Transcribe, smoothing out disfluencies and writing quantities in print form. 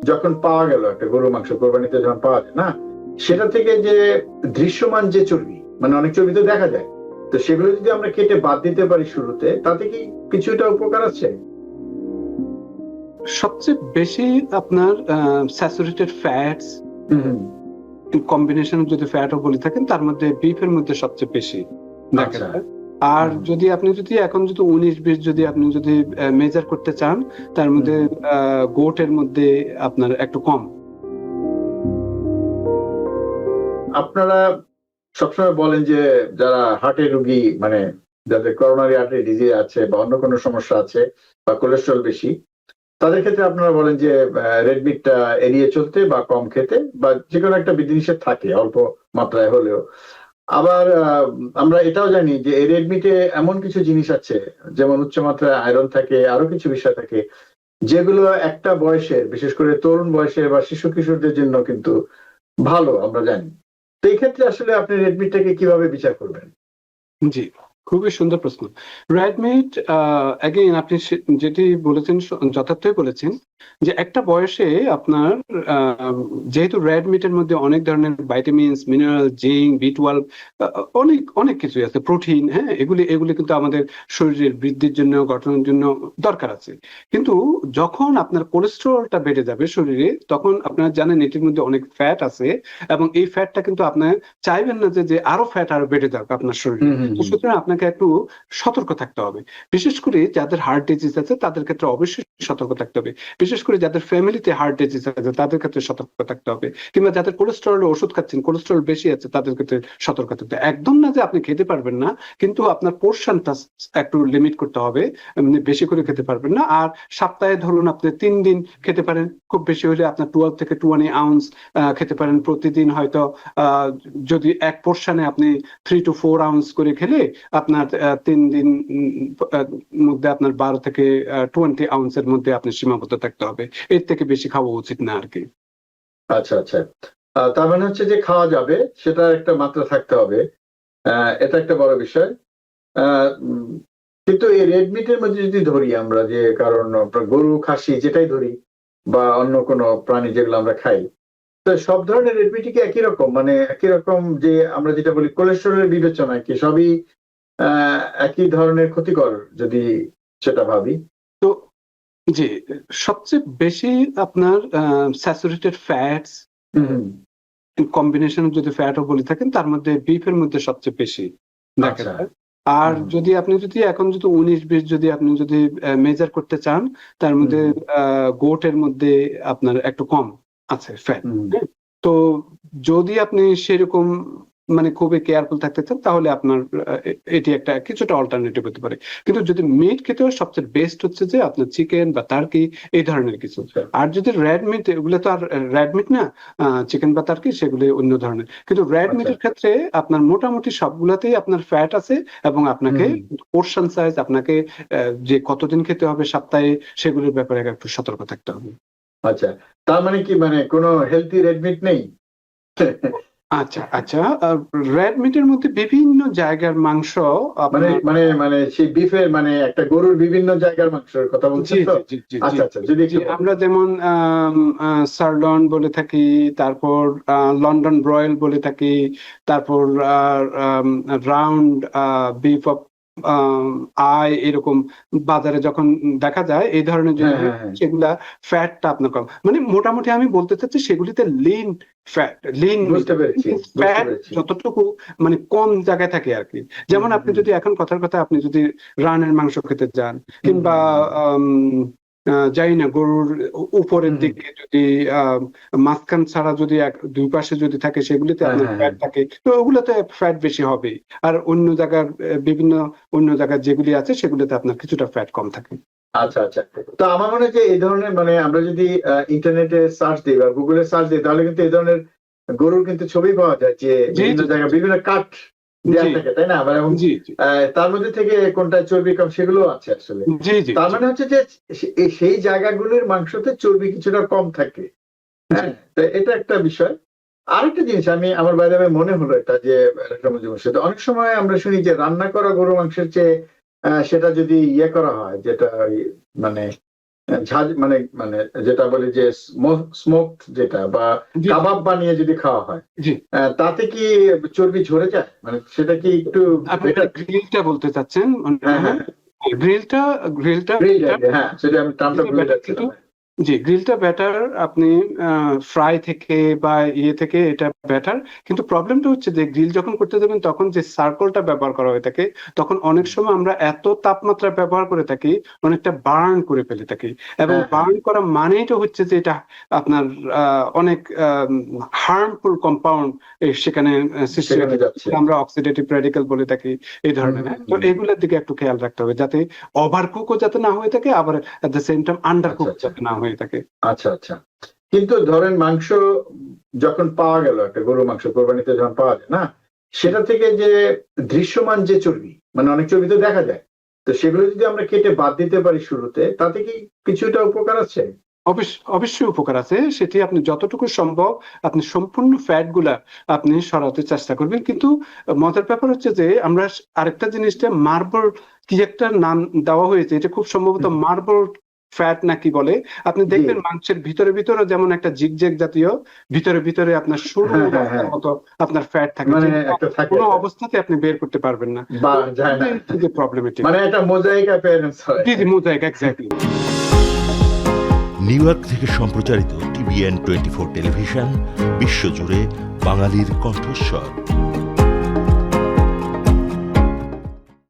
যখন পাওয়া গেল একটা গরুর মাংস কোরবানিতে যখন পাওয়া যায় না, সেটা থেকে যে দৃশ্যমান যে চর্বি, মানে অনেক চর্বি তো দেখা যায়, তো সেগুলো যদি আমরা কেটে বাদ দিতে পারি শুরুতে, তাতে কি কিছুটা উপকার আছে? সবচেয়ে বেশি আপনার স্যাচুরেটেড ফ্যাটস হুম। কম্বিনেশন যদি ফ্যাটও বলে থাকেন, তার মধ্যে বিফের মধ্যে সবচেয়ে বেশি দেখা আচ্ছা। যায়। আর যদি আপনি যদি এখন যদি 19-20 যদি আপনি যদি মেজার করতে চান, তার মধ্যে গোটের মধ্যে আপনার একটু কম। আপনারা সবসময় বলেন যে যারা হার্টের রোগী, মানে যাদের করোনারি আর্টারি ডিজিজ আছে বা অন্য কোনো সমস্যা আছে বা কোলেস্ট্রল বেশি, তাদের ক্ষেত্রে আপনারা বলেন যে রেড মিটটা এড়িয়ে চলতে বা কম খেতে, বা যে কোনো একটা বিধিনিষেধ থাকে অল্প মাত্রায় হলেও। আবার আমরা এটাও জানি যে এই রেড মিটে এমন কিছু জিনিস আছে, যেমন উচ্চমাত্রায় আয়রন থাকে, আরো কিছু বিষয় থাকে, যেগুলো একটা বয়সের, বিশেষ করে তরুণ বয়সের বা শিশু কিশোরদের জন্য কিন্তু ভালো, আমরা জানি। তো এই ক্ষেত্রে আসলে আপনি রেড মিটটাকে কিভাবে বিচার করবেন? জি, খুবই সুন্দর প্রশ্ন। রেড মিট অ্যাগেইন আপনি যেটি বলেছেন যথার্থই বলেছেন, যে একটা বয়সে আপনার যেহেতু রেড মিটের মধ্যে অনেক ধরনের ভাইটামিনস, মিনারেল, জিঙ্ক, বি12, অনেক অনেক কিছুই আছে, প্রোটিন, হ্যাঁ, এগুলি এগুলি কিন্তু আমাদের শরীরের বৃদ্ধির জন্য, গঠনের জন্য দরকার আছে। কিন্তু যখন আপনার কোলেস্টেরলটা বেড়ে যাবে শরীরে, তখন আপনারা জানেন এটির মধ্যে অনেক ফ্যাট আছে, এবং এই ফ্যাটটা কিন্তু আপনার চাইবেন না যে আরো ফ্যাট আরো বেড়ে যাক আপনার শরীরে। তো সুতরাং আপনাকে একটু সতর্ক থাকতে হবে। বিশেষ করে যাদের হার্ট ডিজিজ আছে তাদের ক্ষেত্রে অবশ্যই সতর্ক থাকতে হবে। বিশেষ করে যাদের ফ্যামিলিতে হার্ট ডিজিজ আছে তাদের ক্ষেত্রে সতর্ক থাকতে হবে। কিংবা যাদের কোলেস্টেরলের ওষুধ খাচ্ছেন, কোলেস্টেরল বেশি আছে, তাদের ক্ষেত্রে সতর্ক থাকতে হবে। একদম না যে আপনি খেতে পারবেন না, কিন্তু আপনার পোর্শনটা একটু লিমিট করতে হবে। বেশি করে খেতে পারবেন না। আর সপ্তাহে ধরুন আপনি 3 দিন খেতে পারেন, খুব বেশি হলে আপনার 12 থেকে 20 আউন্স খেতে পারেন প্রতিদিন। হয়তো যদি এক পোর্শনে আপনি 3 to 4 আউন্স করে খেলে আপনার 3 দিন মধ্যে আপনার 12 থেকে 20 আউন্সের মধ্যে আপনি সীমাবদ্ধ থাকতে হবে। এর থেকে বেশি খাওয়া উচিত না আর কি। আচ্ছা, আচ্ছা। তার মানে হচ্ছে যে খাওয়া যাবে, সেটার একটা মাত্রা থাকতে হবে। এটা একটা বড় বিষয়। কিন্তু এই রেড মিটের মধ্যে যদি ধরি আমরা, যে কারণ আপনার গরু, খাসি যেটাই ধরি, বা অন্য কোনো প্রাণী যেগুলো আমরা খাই, তো সব ধরনের রেড মিটই কি একই রকম? মানে একই রকম, যে আমরা যেটা বলি কোলেস্টেরলের বিবেচনায় কি সবই একই ধরনের ক্ষতিকর, যদি সেটা ভাবি? তো জি, সবচেয়ে বেশি আপনার স্যাচুরেটেড ফ্যাটস হুম। কম্বিনেশন যদি ফ্যাটও বলে থাকেন, তার মধ্যে বিফের মধ্যে সবচেয়ে বেশি দেখা আচ্ছা। যায়। আর যদি আপনি যদি এখন যদি 19-20 যদি আপনি যদি মেজার করতে চান, তার মধ্যে গোটের মধ্যে আপনার একটু কম আছে ফ্যাট। তো যদি আপনি সেরকম মানে খুবই কেয়ারফুল থাকতে চান, তাহলে আপনার এটি একটা কিছুটা অল্টারনেটিভ হতে পারে। কিন্তু যদি মিট খেতে হয়, সবচেয়ে বেস্ট হচ্ছে যে আপনার চিকেন বা টার্কি, এই ধরনের কিছু। আর যদি রেড মিট, এগুলো তো আর রেড মিট না, চিকেন বা টার্কি সেগুলো অন্য ধরনের। কিন্তু রেড মিটের ক্ষেত্রে আপনার মোটামুটি সবগুলাতেই আপনার ফ্যাট আছে, এবং আপনাকে পোর্শন সাইজ, আপনাকে যে কতদিন খেতে হবে সপ্তাহে, সেগুলোর ব্যাপারে একটু সতর্ক থাকতে হবে। আচ্ছা, তার মানে কি, মানে কোনো হেলথি রেড মিট নেই? আচ্ছা আচ্ছা, রেড মিটের মধ্যে বিভিন্ন জায়গার মাংস মানে আপনার। মানে মানে সেই বিফের, মানে একটা গরুর বিভিন্ন জায়গার মাংসের কথা জি বলছেন তো? জি জি জি জি আচ্ছা, আচ্ছা, যদি জি, একটু বলেন। আমরা যেমন সারলন বলে থাকি, তারপর লন্ডন ব্রয়েল বলে থাকি, তারপর রাউন্ড বিফ অফ আই, এরকম বাজারে যখন দেখা যায় এই ধরনের হ্যাঁ, জিনিসগুলো, হ্যাঁ, হ্যাঁ। সেগুলা ফ্যাটটা আপনার কম। মানে মোটামুটি আমি বলতে চাচ্ছি সেগুলিতে লিন ফ্যাট, লিন মিট, বুঝতে পেরেছি, বুঝতে ফ্যাট পেরেছি। যতটুকু মানে কম জায়গায় থাকে আর কি। যেমন আপনি যদি এখন কথার কথা আপনি যদি রানের মাংস খেতে যান, কিংবা জানি না গরুর উপরের দিকে যদি মাঝখান ছাড়া যদি দুই পাশে যদি থাকে, সেগুলিতে হ্যাঁ, আপনার হ্যাঁ, ফ্যাট হ্যাঁ। থাকে, তো ওগুলোতে ফ্যাট বেশি হবেই। আর অন্য জায়গার বিভিন্ন অন্য জায়গার যেগুলি আছে সেগুলোতে আপনার কিছুটা ফ্যাট কম থাকে। আচ্ছা, আচ্ছা। তো আমার মনে হয় যে এই ধরনের, মানে আমরা যদি ইন্টারনেটে সার্চ দিই বা গুগলে সার্চ দিই, তাহলে কিন্তু এই ধরনের গরুর কিন্তু ছবি পাওয়া যায়, যে জি বিভিন্ন জি জায়গায় বিভিন্ন কাট দেয়া জি থাকে, তাই না? আবার এবং জি জি তার মধ্যে থেকে কোনটা চর্বি কম সেগুলো আছে আসলে। জি জি তার জি মানে হচ্ছে যে সেই জায়গাগুলোর মাংসতে চর্বি কিছুটা কম থাকে। জি হ্যাঁ, তো এটা একটা বিষয়। আরেকটা জিনিস আমার বাইরে মনে হলো এটা, যে একটা মজা সেটা অনেক সময় আমরা শুনি যে রান্না করা গরুর মাংসের চেয়ে সেটা যদি ইয়ে করা হয়, যেটা ওই মানে ঝাঁজ মানে মানে যেটা বলি যে স্মোক যেটা বা জি কাবাব বানিয়ে যদি খাওয়া হয়, জি তাতে কি চর্বি ঝরে যায়? মানে সেটা কি একটু আপনি বেটার? গ্রিলটা বলতে চাচ্ছেন মনে হ্যাঁ হয়। হ্যাঁ, গ্রিলটা গ্রিলটা গ্রিল হ্যাঁ, সেটা আমি টার্মটা ভুলে বেটার, কিন্তু যাচ্ছিলাম। জি গ্রিলটা বেটার। আপনি ফ্রাই থেকে বা ইয়ে থেকে এটা বেটার, কিন্তু প্রবলেমটা হচ্ছে যে গ্রিল যখন করতে যাবেন তখন যে সার্কলটা ব্যবহার করা হয়ে থাকে, তখন অনেক সময় আমরা এত তাপমাত্রা ব্যবহার করে থাকি, অনেকটা বার্ন করে ফেলে থাকি। এবং হ্যাঁ হ্যাঁ, বার্ন করা মানেই তো হচ্ছে যে এটা আপনার অনেক হার্মফুল কম্পাউন্ড সেখানে সৃষ্টি হয়ে সেখানে থাকে, যাচ্ছে। আমরা অক্সিডেটিভ রেডিক্যাল বলে থাকি, এই হুম ধরনের। হুম হ্যাঁ? তো হুম। এগুলোর দিকে একটু খেয়াল রাখতে হবে, যাতে ওভার কুকও যাতে না হয়ে থাকে, আবার at the same time under আচ্ছা কুক আচ্ছা যাতে না হয়ে থাকে। আচ্ছা আচ্ছা। কিন্তু ধরেন মাংস যখন পাওয়া গেল, একটা গরু মাংস কোরবানিতে যখন পাওয়া যায় না, সেটা থেকে যে দৃশ্যমান যে চর্বি, মানে অনেক চর্বি তো দেখা যায়, তো সেগুলো যদি আমরা কেটে বাদ দিতে পারি শুরুতে, তাতে কি কিছুটা উপকার আছে? অবশ্যই উপকার আছে। সেটি আপনি যতটুকু সম্ভব আপনি সম্পূর্ণ ফ্যাট গুলা আপনি সরাতে চেষ্টা করবেন। কিন্তু মজার ব্যাপার হচ্ছে যে আমরা আরেকটা জিনিসটা মার্বল কি একটা নাম দেওয়া হয়েছে, এটা খুব সম্ভবত হুম, মার্বল ফ্যাট নাকি বলে। আপনি জি, দেখবেন মাংসের ভিতরে যেমন একটা জিগজ্যাগ জাতীয় ভিতরে আপনার সরু হ্যাঁ হ্যাঁ রাস্তার হ্যাঁ, মতো আপনার ফ্যাট থাকে, মানে যেটা একটা থাকে কোনো একটা, অবস্থাতে আপনি বের করতে পারবেন না। বা তো যায় না, এটাই হচ্ছে যে প্রবলেমেটিক। মানে একটা মোজাইক অ্যাপিয়ারেন্স হয়। জি, মোজাইক এক্সাক্টলি। নিউ ইয়র্ক থেকে সম্প্রচারিত TVN 24 টেলিভিশন বিশ্বজুড়ে বাঙালির কণ্ঠস্বর।